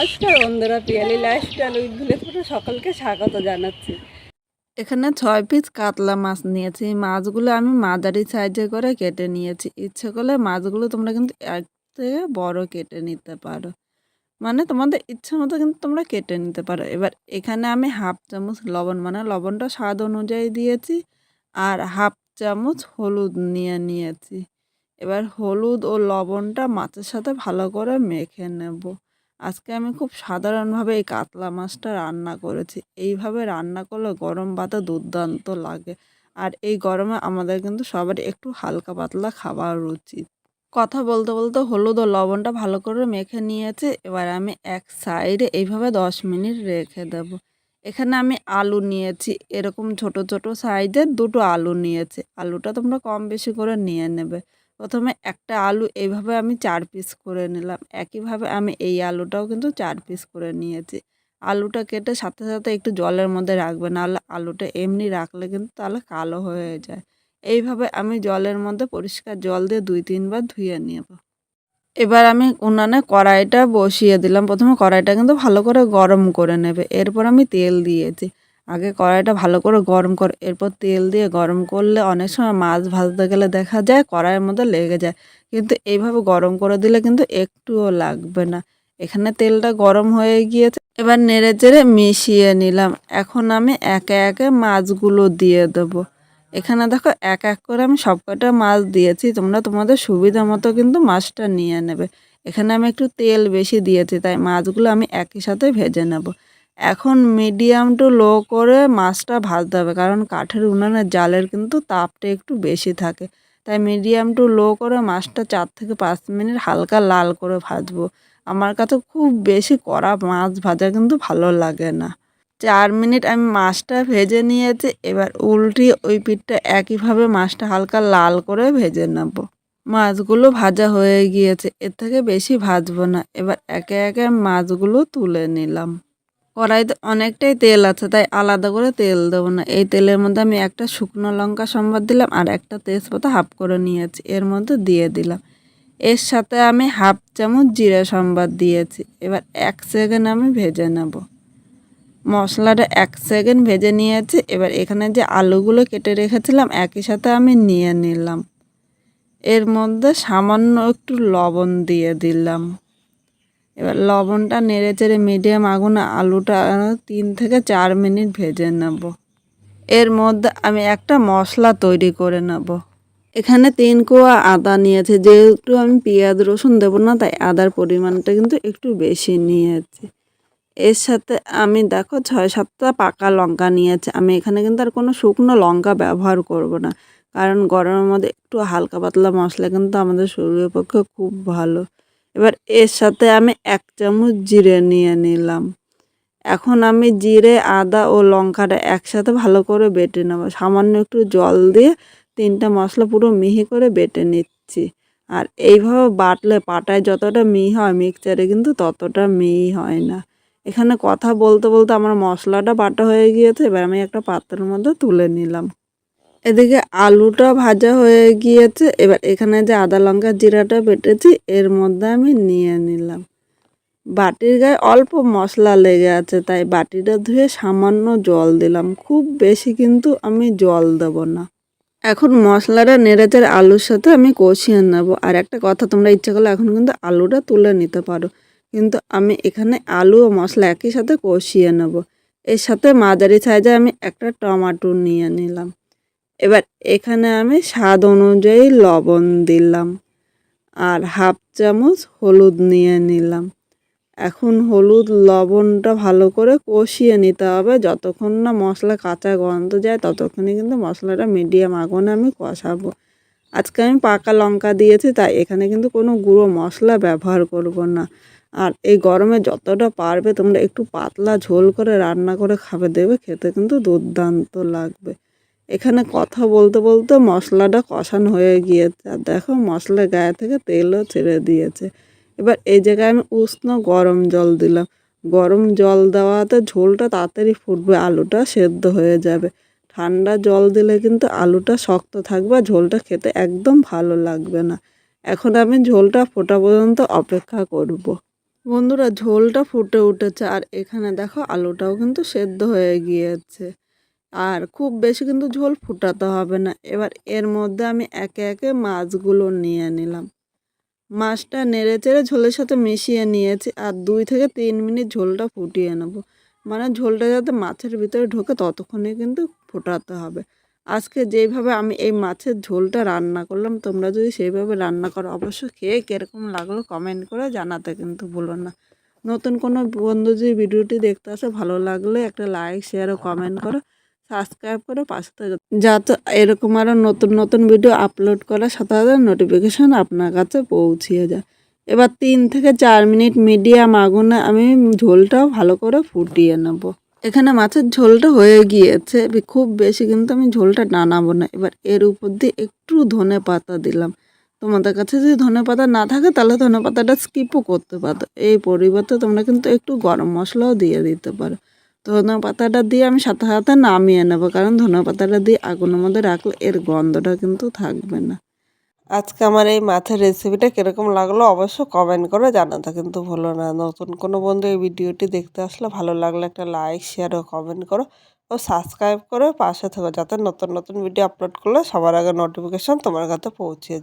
নমস্কার বন্ধুরা, Piyali lifestyle with village সকলকে স্বাগত জানাচ্ছি। এখানে 6 পিস কাতলা মাছ নিয়েছি। মাছগুলো আমি মাঝারি সাইজে করে কেটে নিয়েছি। ইচ্ছে করলে মাছগুলো তোমরা কিন্তু এর থেকে বড় কেটে নিতে পারো, মানে তোমাদের ইচ্ছা মতো কিন্তু তোমরা কেটে নিতে পারো। এবার এখানে আমি হাফ চামচ লবণ, মানে লবণটা স্বাদ অনুযায়ী দিয়েছি, আর হাফ চামচ হলুদ নিয়েছি। এবার হলুদ ও লবণটা মাছের সাথে ভালো করে মেখে নেব। আজকে আমি খুব সাধারণভাবে এই কাতলা মাছটা রান্না করেছি। এইভাবে রান্না করলে গরম ভাতে দুর্দান্ত লাগে। আর এই গরমে আমাদের কিন্তু সবারই একটু হালকা পাতলা খাবার উচিত। কথা বলতে বলতে হলুদ ও লবণটা ভালো করে মেখে নিয়েছি। এবার আমি এক সাইডে এইভাবে 10 মিনিট রেখে দেব। এখানে আমি আলু নিয়েছি, এরকম ছোট ছোট সাইজের দুটো আলু নিয়েছি। আলুটা তোমরা কম বেশি করে নিয়ে নেবে। প্রথমে একটা আলু এইভাবে আমি 4 পিস করে নিলাম। একইভাবে আমি এই আলুটাও কিন্তু 4 পিস করে নিয়েছি। আলুটা কেটে সাথে সাথে একটু জলের মধ্যে রাখবে, নাহলে আলুটা এমনি রাখলে কিন্তু তাহলে কালো হয়ে যায়। এইভাবে আমি জলের মধ্যে পরিষ্কার জল দিয়ে 2-3 বার ধুয়ে নেব। এবার আমি উনানে কড়াইটা বসিয়ে দিলাম। প্রথমে কড়াইটা কিন্তু ভালো করে গরম করে নেবে। এরপর আমি তেল দিয়েছি। আগে কড়াইটা ভালো করে গরম কর, এরপর তেল দিয়ে গরম করলে অনেক সময় মাছ ভাজতে গেলে দেখা যায় কড়াইয়ের মধ্যে লেগে যায়, কিন্তু এইভাবে গরম করে দিলে কিন্তু একটুও লাগবে না। এখানে তেলটা গরম হয়ে গিয়েছে, এবার নেড়ে চেড়ে মিশিয়ে নিলাম। এখন আমি একে একে মাছগুলো দিয়ে দেবো। এখানে দেখো এক এক করে আমি সবকটা মাছ দিয়েছি। তোমরা তোমাদের সুবিধা মতো কিন্তু মাছটা নিয়ে নেবে। এখানে আমি একটু তেল বেশি দিয়েছি, তাই মাছগুলো আমি একই সাথে ভেজে নেব। এখন মিডিয়াম টু লো করে মাছটা ভাজতে হবে, কারণ কাঠের উনানের জালের কিন্তু তাপটা একটু বেশি থাকে। তাই মিডিয়াম টু লো করে মাছটা 4 থেকে 5 মিনিট হালকা লাল করে ভাজবো। আমার কাছে খুব বেশি কড়া মাছ ভাজা কিন্তু ভালো লাগে না। 4 মিনিট আমি মাছটা ভেজে নিয়েছি। এবার উল্টিয়ে ওই পিঠটা একইভাবে মাছটা হালকা লাল করে ভেজে নেব। মাছগুলো ভাজা হয়ে গিয়েছে, এর থেকে বেশি ভাজবো না। এবার একে একে মাছগুলো তুলে নিলাম। কড়াইতে অনেকটাই তেল আছে, তাই আলাদা করে তেল দেবো না। এই তেলের মধ্যে আমি একটা শুকনো লঙ্কা সম্বাদ দিলাম, আর একটা তেজপাতা হাফ করে নিয়েছি এর মধ্যে দিয়ে দিলাম। এর সাথে আমি হাফ চামচ জিরা সম্বাদ দিয়েছি। এবার 1 সেকেন্ড আমি ভেজে নেব। মশলাটা 1 সেকেন্ড ভেজে নিয়েছি। এবার এখানে যে আলুগুলো কেটে রেখেছিলাম একই সাথে আমি নিয়ে নিলাম। এর মধ্যে সামান্য একটু লবণ দিয়ে দিলাম। এবার লবণটা নেড়ে চেড়ে মিডিয়াম আগুনে আলুটা 3 থেকে 4 মিনিট ভেজে নেব। এর মধ্যে আমি একটা মশলা তৈরি করে নেব। এখানে 3 কোয়া আদা নিয়েছি। যেহেতু আমি পেঁয়াজ রসুন দেবো না, তাই আদার পরিমাণটা কিন্তু একটু বেশি নিয়েছি। এর সাথে আমি দেখো 6-7টা পাকা লঙ্কা নিয়েছি। আমি এখানে কিন্তু আর কোনো শুকনো লঙ্কা ব্যবহার করব না, কারণ গরমের মধ্যে একটু হালকা পাতলা মশলা কিন্তু আমাদের শরীরের পক্ষে খুব ভালো। এবার এর সাথে আমি 1 চামচ জিরে নিয়ে নিলাম। এখন আমি জিরে, আদা ও লঙ্কাটা একসাথে ভালো করে বেটে নেব। সামান্য একটু জল দিয়ে 3টা মশলা পুরো মিহি করে বেটে নিচ্ছি। আর এইভাবে বাটলে পাটায় যতটা মিহি হয় মিক্সচারে কিন্তু ততটা মিহি হয় না। এখানে কথা বলতে বলতে আমার মশলাটা বাটা হয়ে গিয়েছে। এবার আমি একটা পাত্রের মধ্যে তুলে নিলাম। এদিকে আলুটা ভাজা হয়ে গিয়েছে। এবার এখানে যে আদা লঙ্কা জিরাটা বেটেছি এর মধ্যে আমি নিয়ে নিলাম। বাটির গায়ে অল্প মশলা লেগে আছে, তাই বাটিটা ধুয়ে সামান্য জল দিলাম। খুব বেশি কিন্তু আমি জল দেব না। এখন মশলাটা নেড়েচেড়ে আলুর সাথে আমি কষিয়ে নেব। আর একটা কথা, তোমরা ইচ্ছা করলে এখন কিন্তু আলুটা তুলে নিতে পারো, কিন্তু আমি এখানে আলু ও মশলা একই সাথে কষিয়ে নেব। এর সাথে মাঝারি সাইজে আমি একটা টমেটো নিয়ে নিলাম। এবার এখানে আমি স্বাদ অনুযায়ী লবণ দিলাম, আর হাফ চামচ হলুদ নিয়ে নিলাম। এখন হলুদ লবণটা ভালো করে কষিয়ে নিতে হবে। যতক্ষণ না মশলা কাঁচা গন্ধ যায় ততক্ষণই কিন্তু মশলাটা মিডিয়াম আগুনে আমি কষাবো। আজকে আমি পাকা লঙ্কা দিয়েছি, তাই এখানে কিন্তু কোনো গুঁড়ো মশলা ব্যবহার করব না। আর এই গরমে যতটা পারবে তোমরা একটু পাতলা ঝোল করে রান্না করে খাবে, দেবে খেতে কিন্তু দুর্দান্ত লাগবে। এখানে কথা বলতে বলতে মশলাটা কষানো হয়ে গিয়েছে, আর দেখো মশলার গায়ে থেকে তেলও ছেড়ে দিয়েছে। এবার এই জায়গায় আমি উষ্ণ গরম জল দিলাম। গরম জল দেওয়াতে ঝোলটা তাড়াতাড়ি ফুটবে, আলুটা সেদ্ধ হয়ে যাবে। ঠান্ডা জল দিলে কিন্তু আলুটা শক্ত থাকবে, ঝোলটা খেতে একদম ভালো লাগবে না। এখন আমি ঝোলটা ফোটা পর্যন্ত অপেক্ষা করব। বন্ধুরা ঝোলটা ফুটে উঠেছে আর এখানে দেখো আলুটাও কিন্তু সেদ্ধ হয়ে গিয়েছে। আর খুব বেশি কিন্তু ঝোল ফুটাতে হবে না। এবার এর মধ্যে আমি একে একে মাছগুলো নিয়ে নিলাম। মাছটা নেড়েচেড়ে ঝোলের সাথে মিশিয়ে নিয়েছি আর 2 থেকে 3 মিনিট ঝোলটা ফুটিয়ে নেব। মানে ঝোলটা যাতে মাছের ভিতরে ঢোকে ততক্ষণে কিন্তু ফোটাতে হবে। আজকে যেইভাবে আমি এই মাছের ঝোলটা রান্না করলাম, তোমরা যদি সেইভাবে রান্না করো অবশ্যই খেয়ে কীরকম লাগলো কমেন্ট করে জানাতে কিন্তু ভুলো না। নতুন কোনো বন্ধু যদি ভিডিওটি দেখতে আসে, ভালো লাগলে একটা লাইক শেয়ার ও কমেন্ট করো, সাবস্ক্রাইব করে পাশে থেকে যাতে এরকম আরও নতুন নতুন ভিডিও আপলোড করার সাথে সাথে নোটিফিকেশান আপনার কাছে পৌঁছিয়ে যায়। এবার 3 থেকে 4 মিনিট মিডিয়াম আগুনে আমি ঝোলটাও ভালো করে ফুটিয়ে নেব। এখানে মাছের ঝোলটা হয়ে গিয়েছে, খুব বেশি কিন্তু আমি ঝোলটা টানাবো না। এবার এর উপর দিয়ে একটু ধনে পাতা দিলাম। তোমাদের কাছে যদি ধনে পাতা না থাকে তাহলে ধনে পাতাটা স্কিপও করতে পারো। এই পরিবর্তে তোমরা কিন্তু একটু গরম মশলাও দিয়ে দিতে পারো। ধনে পাতাটা দিয়ে আমি সাথে সাথে নামিয়ে নেবো, কারণ ধনে পাতাটা দিয়ে আগুনের মধ্যে রাখলে এর গন্ধটা কিন্তু থাকবে না। আজকে আমার এই মাছের রেসিপিটা কীরকম লাগলো অবশ্যই কমেন্ট করে জানাতে কিন্তু ভুলো না। নতুন কোনো বন্ধু এই ভিডিওটি দেখতে আসলে ভালো লাগলে একটা লাইক শেয়ার ও কমেন্ট করো ও সাবস্ক্রাইব করে পাশে থেকো, যাতে নতুন নতুন ভিডিও আপলোড করলে সবার আগে নোটিফিকেশান তোমার কাছে পৌঁছে যায়।